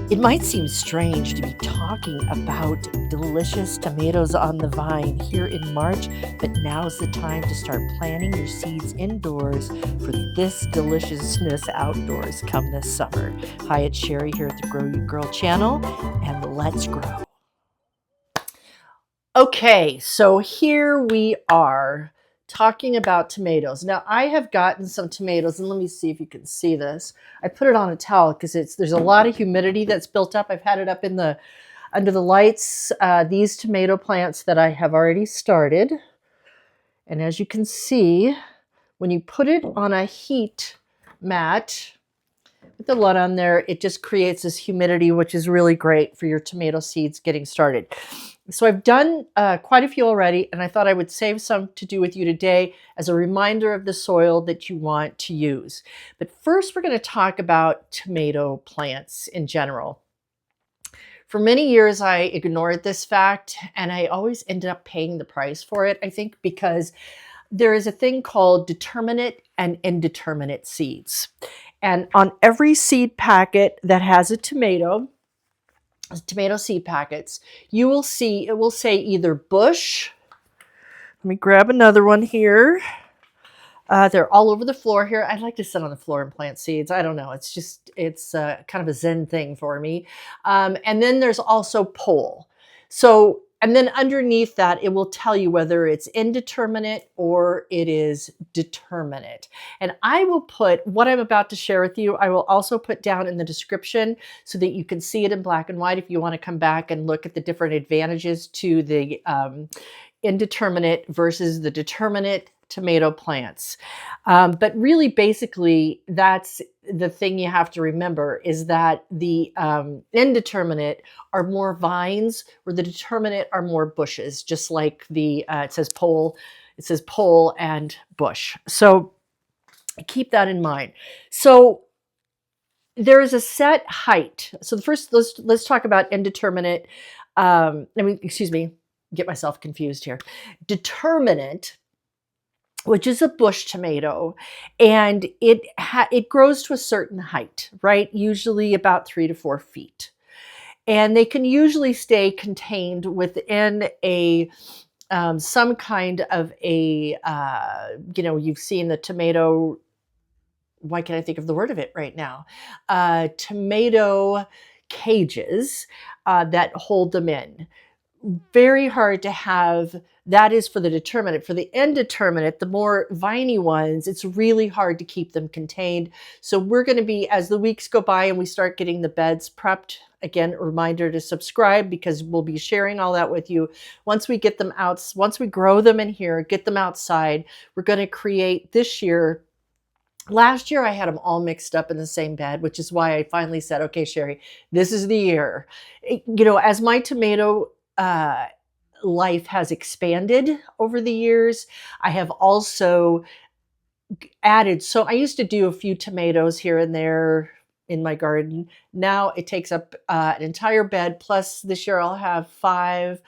It might seem strange to be talking about delicious tomatoes on the vine here in March, but now's the time to start planting your seeds indoors for this deliciousness outdoors come this summer. Hi, it's Sherry here at the Grow You Girl channel, and let's grow. Okay, so here we are talking about tomatoes. Now, I have gotten some tomatoes, and let me see if you can see this. I put it on a towel because there's a lot of humidity that's built up. I've had it up in the under the lights. These tomato plants that I have already started, and as you can see, when you put it on a heat mat with the lid on there, it just creates this humidity, which is really great for your tomato seeds getting started. So I've done quite a few already, and I thought I would save some to do with you today as a reminder of the soil that you want to use. But first, we're going to talk about tomato plants in general. For many years, I ignored this fact, and I always ended up paying the price for it, I think, because there is a thing called determinate and indeterminate seeds. And on every seed packet that has a tomato seed packets, you will see it will say either bush. Let me grab another one here. They're all over the floor here. I'd like to sit on the floor and plant seeds. I don't know. It's kind of a Zen thing for me. And then there's also pole. So, and then underneath that, it will tell you whether it's indeterminate or it is determinate. And I will put what I'm about to share with you, I will also put down in the description so that you can see it in black and white if you want to come back and look at the different advantages to the indeterminate versus the determinate tomato plants. But really, basically, that's the thing you have to remember is that the indeterminate are more vines, where the determinate are more bushes, just like the it says pole and bush. So keep that in mind. So there is a set height. So the first, let's talk about indeterminate. Get myself confused here. Determinate, which is a bush tomato, and it grows to a certain height, right? Usually about 3 to 4 feet. And they can usually stay contained within a some kind of a, you've seen the tomato, why can't I think of the word of it right now? Tomato cages that hold them in. Very hard to have. That is for the determinate. For the indeterminate, the more viney ones, it's really hard to keep them contained. So we're going to be, as the weeks go by and we start getting the beds prepped, again, a reminder to subscribe because we'll be sharing all that with you. Once we get them out, once we grow them in here, get them outside, we're going to create this year. Last year, I had them all mixed up in the same bed, which is why I finally said, okay, Sherry, this is the year. As my tomato life has expanded over the years, I have also added, so I used to do a few tomatoes here and there in my garden. Now it takes up an entire bed, plus this year I'll have 5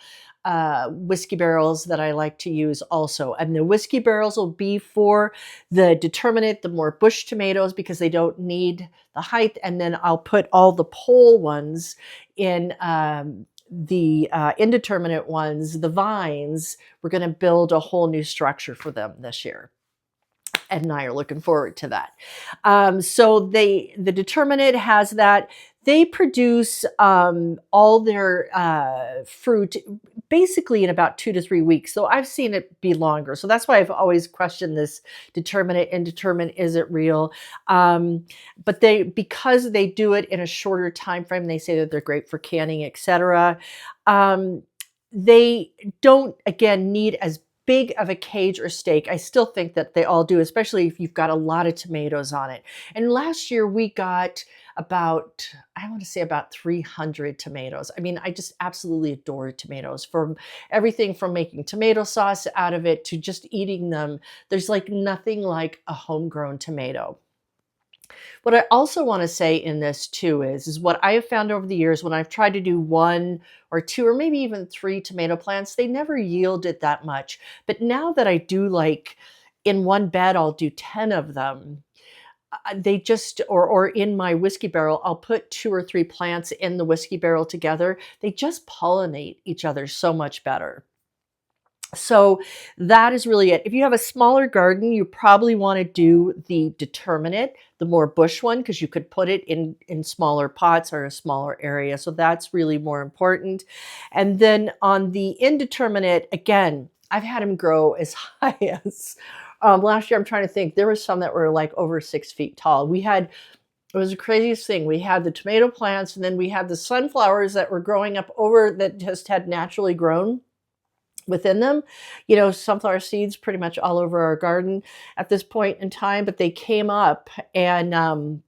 whiskey barrels that I like to use also. And the whiskey barrels will be for the determinate, the more bush tomatoes, because they don't need the height. And then I'll put all the pole ones in the indeterminate ones, the vines. We're going to build a whole new structure for them this year. Ed and I are looking forward to that. So the determinate has that. They produce all their fruit basically in about 2 to 3 weeks. So I've seen it be longer. So that's why I've always questioned this determinate, indeterminate, is it real? But because they do it in a shorter time frame, they say that they're great for canning, etc. They don't, again, need as big of a cage or stake. I still think that they all do, especially if you've got a lot of tomatoes on it. And last year we got about 300 tomatoes. I mean, I just absolutely adore tomatoes, from everything from making tomato sauce out of it to just eating them. There's like nothing like a homegrown tomato. What I also want to say in this too is what I have found over the years when I've tried to do 1 or 2 or maybe even 3 tomato plants, they never yielded that much. But now that I do, like in one bed, I'll do 10 of them. they just, or in my whiskey barrel, I'll put 2 or 3 plants in the whiskey barrel together. They just pollinate each other so much better. So that is really it. If you have a smaller garden, you probably want to do the determinate, the more bush one, because you could put it in smaller pots or a smaller area. So that's really more important. And then on the indeterminate, again, I've had them grow as high as last year. I'm trying to think. There were some that were like over 6 feet tall. It was the craziest thing. We had the tomato plants, and then we had the sunflowers that were growing up over that just had naturally grown within them. Sunflower seeds pretty much all over our garden at this point in time, but they came up, and then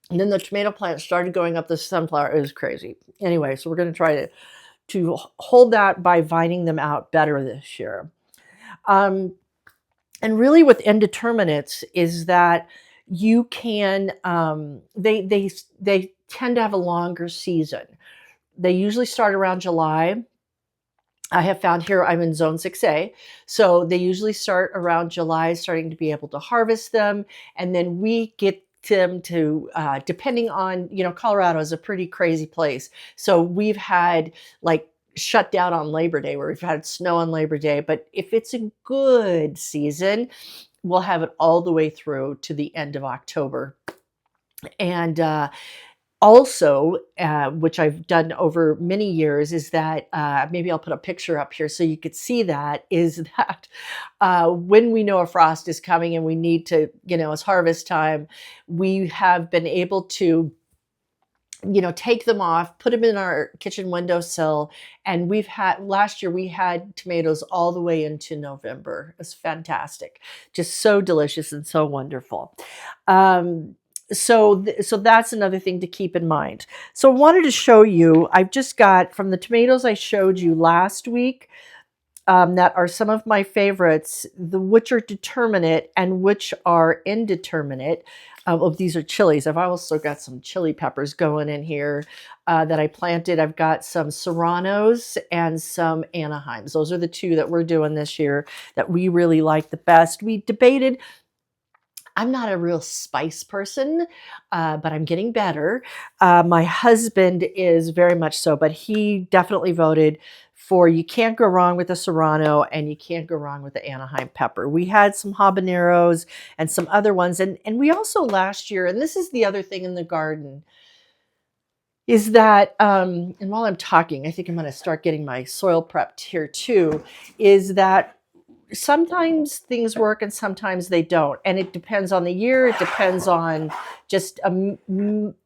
the tomato plants started going up the sunflower. It was crazy. Anyway, so we're going to try to hold that by vining them out better this year. And really with indeterminates is that you can, they tend to have a longer season. They usually start around July. I have found here I'm in zone 6A. So they usually start around July, starting to be able to harvest them. And then we get them to, depending on, Colorado is a pretty crazy place. So we've had like shut down on Labor Day, where we've had snow on Labor Day. But if it's a good season, we'll have it all the way through to the end of October. And also, which I've done over many years, is that maybe I'll put a picture up here so you could see that, is that when we know a frost is coming and we need to, it's harvest time, we have been able to take them off, put them in our kitchen windowsill. And last year we had tomatoes all the way into November. It was fantastic. Just so delicious and so wonderful. So that's another thing to keep in mind. So I wanted to show you, I've just got from the tomatoes I showed you last week, that are some of my favorites, which are determinate and which are indeterminate. These are chilies. I've also got some chili peppers going in here that I planted. I've got some serranos and some Anaheims. Those are the 2 that we're doing this year that we really like the best. We debated. I'm not a real spice person, but I'm getting better. My husband is very much so, but he definitely voted for, you can't go wrong with a serrano and you can't go wrong with the Anaheim pepper. We had some habaneros and some other ones. And we also last year, and this is the other thing in the garden, is that, and while I'm talking, I think I'm going to start getting my soil prepped here too, is that sometimes things work and sometimes they don't. And it depends on the year. It depends on just a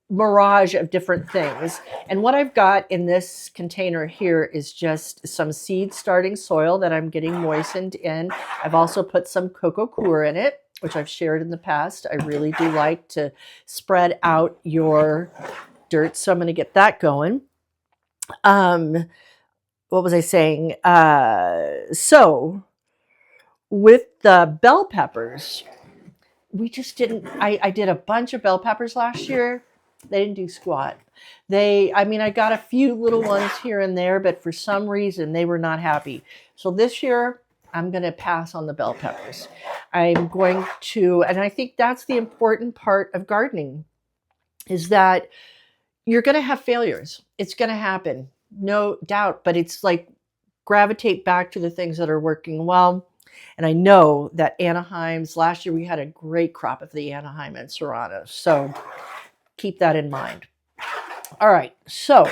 mirage of different things. And what I've got in this container here is just some seed starting soil that I'm getting moistened in. I've also put some coco coir in it, which I've shared in the past. I really do like to spread out your dirt. So I'm going to get that going. What was I saying? So with the bell peppers, we just didn't, I did a bunch of bell peppers last year. They didn't do squat. I got a few little ones here and there, but for some reason they were not happy. So this year I'm going to pass on the bell peppers. I'm going to, and I think that's the important part of gardening, is that you're going to have failures. It's going to happen, no doubt, but it's like gravitate back to the things that are working well. And I know that Anaheims, last year we had a great crop of the Anaheim and Serrano. So keep that in mind. All right. So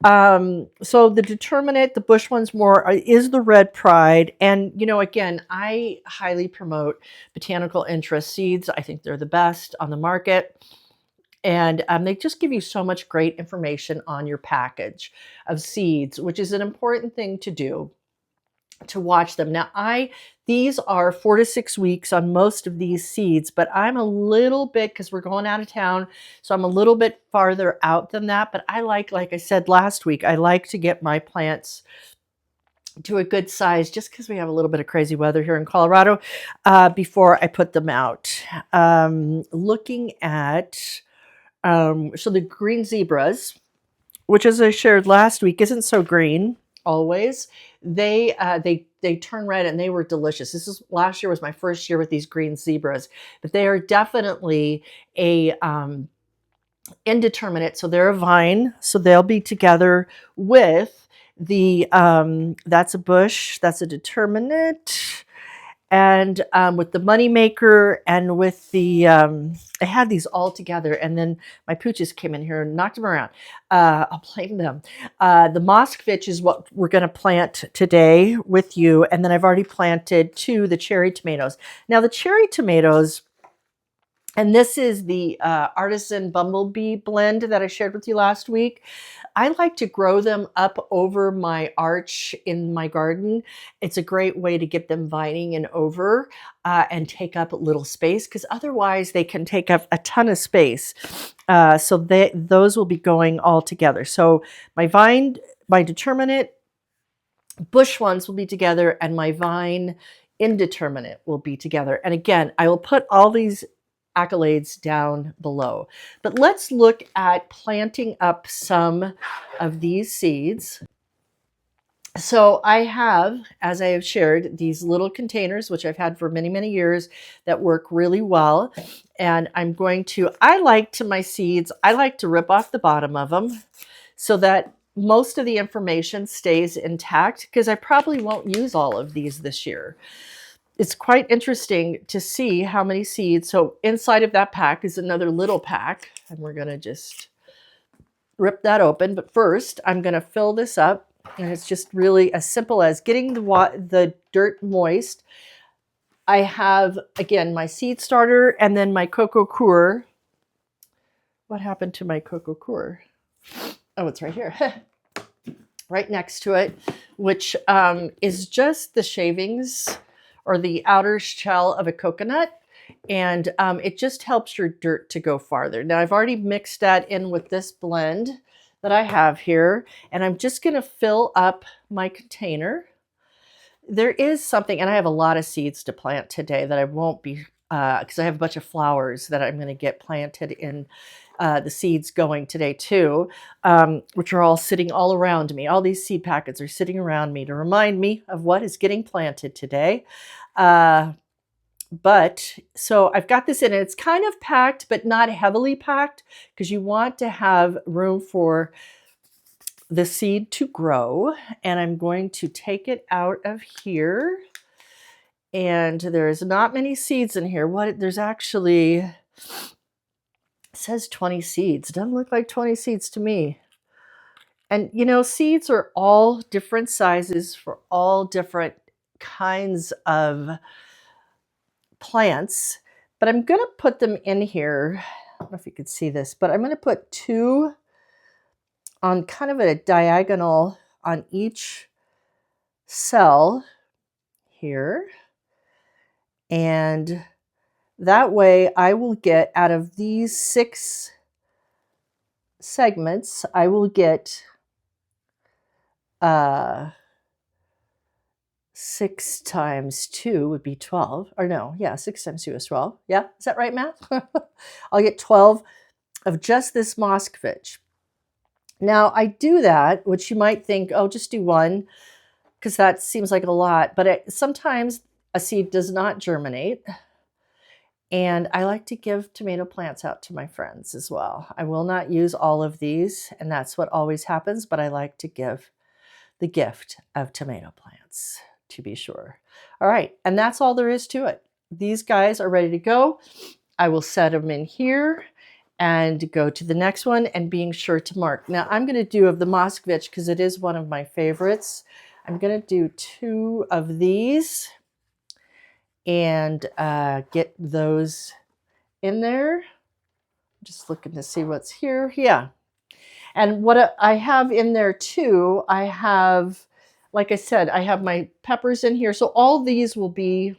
the determinate, the bush ones more, is the red pride. And, again, I highly promote botanical interest seeds. I think they're the best on the market. And they just give you so much great information on your package of seeds, which is an important thing to do, to watch them. Now, these are 4 to 6 weeks on most of these seeds, but I'm a little bit, because we're going out of town, so I'm a little bit farther out than that. But I like I said last week, I like to get my plants to a good size, just because we have a little bit of crazy weather here in Colorado, before I put them out. Looking at, so the green zebras, which, as I shared last week, isn't so green, always. They turn red and they were delicious. Last year was my first year with these green zebras, but they are definitely a indeterminate. So they're a vine. So they'll be together with the that's a bush, that's a determinate, and with the moneymaker and with the I had these all together, and then my pooches came in here and knocked them around. I'll blame them. The Moskvich is what we're going to plant today with you, and then I've already planted the cherry tomatoes. Now the cherry tomatoes, and this is the artisan bumblebee blend that I shared with you last week. I like to grow them up over my arch in my garden. It's a great way to get them vining and over and take up a little space, because otherwise they can take up a ton of space. So those will be going all together. So my determinate bush ones will be together, and my vine indeterminate will be together. And again, I will put all these accolades down below. But let's look at planting up some of these seeds. So I have, as I have shared, these little containers, which I've had for many, many years, that work really well. And I like to rip off the bottom of them so that most of the information stays intact, because I probably won't use all of these this year. It's quite interesting to see how many seeds. So inside of that pack is another little pack, and we're going to just rip that open. But first, I'm going to fill this up, and it's just really as simple as getting the dirt moist. I have, again, my seed starter and then my coco coir. What happened to my coco coir? Oh, it's right here. Right next to it, which is just the shavings or the outer shell of a coconut. And it just helps your dirt to go farther. Now, I've already mixed that in with this blend that I have here, and I'm just going to fill up my container. There is something, and I have a lot of seeds to plant today that I won't be, because I have a bunch of flowers that I'm going to get planted in the seeds going today too, which are all sitting all around me. All these seed packets are sitting around me to remind me of what is getting planted today. But so I've got this in, and it's kind of packed, but not heavily packed, because you want to have room for the seed to grow. And I'm going to take it out of here. And there's not many seeds in here. There's actually, it says 20 seeds. It doesn't look like 20 seeds to me. And seeds are all different sizes for all different kinds of plants, but I'm going to put them in here. I don't know if you can see this, but I'm going to put 2 on kind of a diagonal on each cell here. And that way I will get, out of these 6 segments, I will get 6 times 2 would be 12. Or no, yeah, 6 times 2 is 12. Yeah, is that right, math? I'll get 12 of just this Moskvich. Now, I do that, which you might think, oh, just do 1, because that seems like a lot. But sometimes a seed does not germinate. And I like to give tomato plants out to my friends as well. I will not use all of these, and that's what always happens, but I like to give the gift of tomato plants, to be sure. All right, and that's all there is to it. These guys are ready to go. I will set them in here and go to the next one, and being sure to mark. Now, I'm going to do of the Moskvich, because it is one of my favorites. I'm going to do 2 of these and get those in there. Just looking to see what's here. Yeah. And what I have in there too, I have, like I said, I have my peppers in here. So all these will be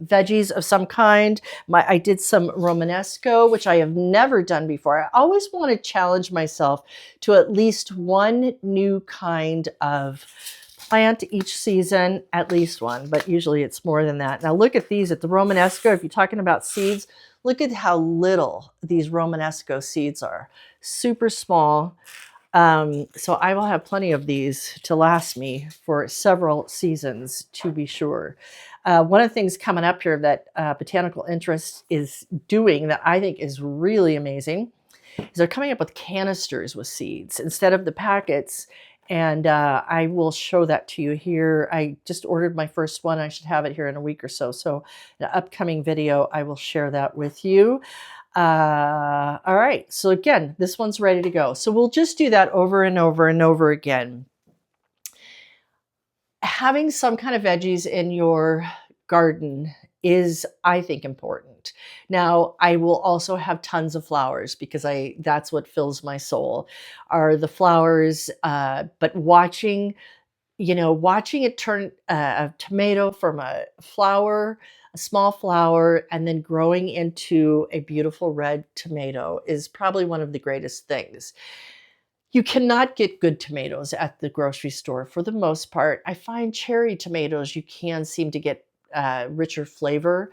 veggies of some kind. I did some Romanesco, which I have never done before. I always want to challenge myself to at least one new kind of plant each season, at least one, but usually it's more than that. Now look at these at the Romanesco. If you're talking about seeds, look at how little these Romanesco seeds are. Super small. So I will have plenty of these to last me for several seasons, to be sure. One of the things coming up here that Botanical Interest is doing that I think is really amazing is they're coming up with canisters with seeds instead of the packets. And I will show that to you here. I just ordered my first one. I should have it here in a week or so. So in an upcoming video, I will share that with you. All right. So again, this one's ready to go. So we'll just do that over and over and over again. Having some kind of veggies in your garden is, I think, important. Now, I will also have tons of flowers because that's what fills my soul, are the flowers. But watching it turn a tomato from a flower, a small flower, and then growing into a beautiful red tomato is probably one of the greatest things. You cannot get good tomatoes at the grocery store for the most part. I find cherry tomatoes, you can seem to get richer flavor.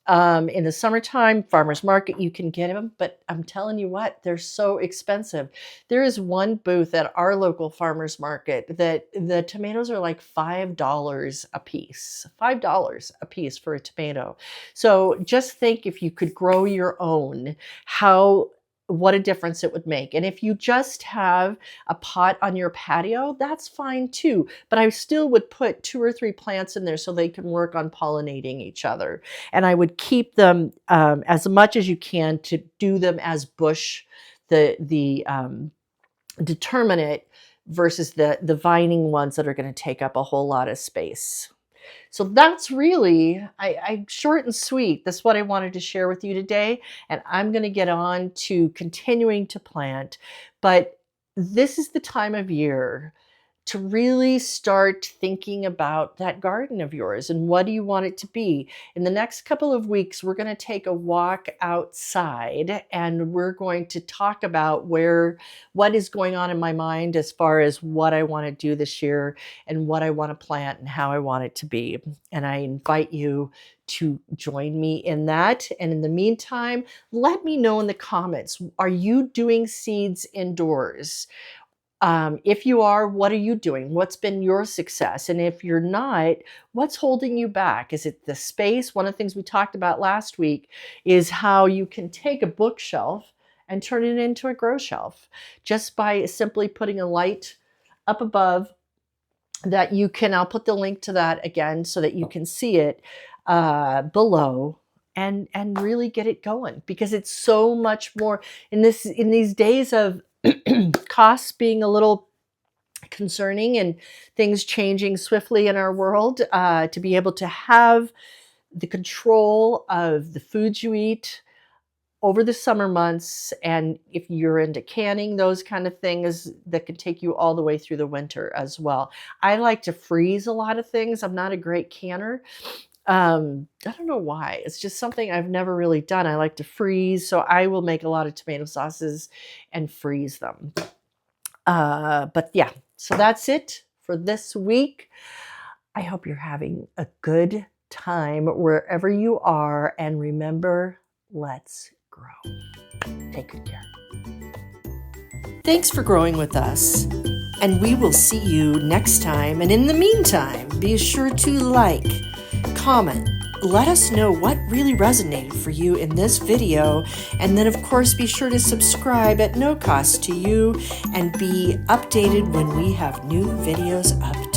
In the summertime, farmer's market, you can get them, but I'm telling you what, they're so expensive. There is one booth at our local farmer's market that the tomatoes are like $5 a piece. $5 a piece for a tomato. So just think if you could grow your own, what a difference it would make. And if you just have a pot on your patio, that's fine too. But I still would put 2 or 3 plants in there so they can work on pollinating each other. And I would keep them as much as you can to do them as bush, the determinate versus the vining ones that are going to take up a whole lot of space. So that's really, I short and sweet. That's what I wanted to share with you today. And I'm going to get on to continuing to plant. But this is the time of year to really start thinking about that garden of yours and what do you want it to be. In the next couple of weeks, we're going to take a walk outside and we're going to talk about what is going on in my mind as far as what I want to do this year and what I want to plant and how I want it to be. And I invite you to join me in that. And in the meantime, let me know in the comments, are you doing seeds indoors? If you are, what are you doing? What's been your success? And if you're not, what's holding you back? Is it the space? One of the things we talked about last week is how you can take a bookshelf and turn it into a grow shelf just by simply putting a light up above that you can, I'll put the link to that again so that you can see it below. And really get it going, because it's so much more in these days of costs being a little concerning and things changing swiftly in our world, to be able to have the control of the foods you eat over the summer months, and if you're into canning, those kind of things that can take you all the way through the winter as well. I like to freeze a lot of things. I'm not a great canner. I don't know why. It's just something I've never really done. I like to freeze, so I will make a lot of tomato sauces and freeze them. But yeah, so that's it for this week. I hope you're having a good time wherever you are, and remember, let's grow. Take good care. Thanks for growing with us, and we will see you next time. And in the meantime, be sure to like, comment, let us know what really resonated for you in this video, and then of course be sure to subscribe at no cost to you and be updated when we have new videos up